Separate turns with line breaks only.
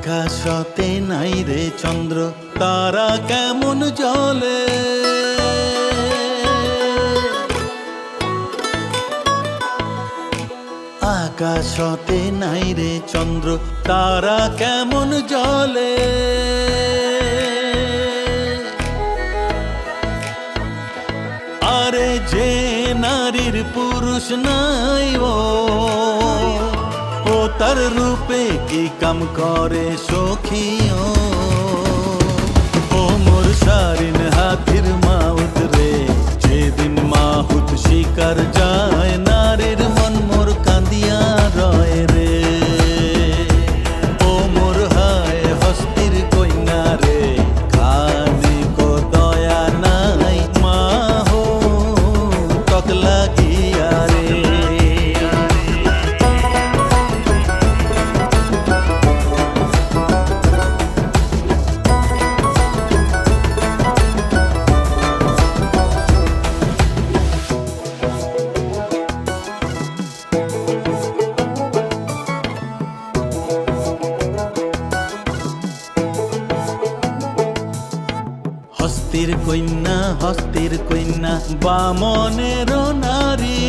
আকাশতে নাই রে চন্দ্র, তারা কেমন জ্বলে। আকাশতে নাই রে চন্দ্র, তারা কেমন জ্বলে। আরে যে নারীর পুরুষ নাই ও তার রূপে কি কাম করে সখিও। ও মোর সারিন হাতির মাউত রে, যেদিন মাহুত শিকার যায়, নারীর মন মোর কান্দিয়া রয় রে। ও মোর হায় হস্তির কন্যা রে, খানিক দয়া নাই মা হো তক লাগিয়া রে। হস্তির কন্যা বামনের নারী,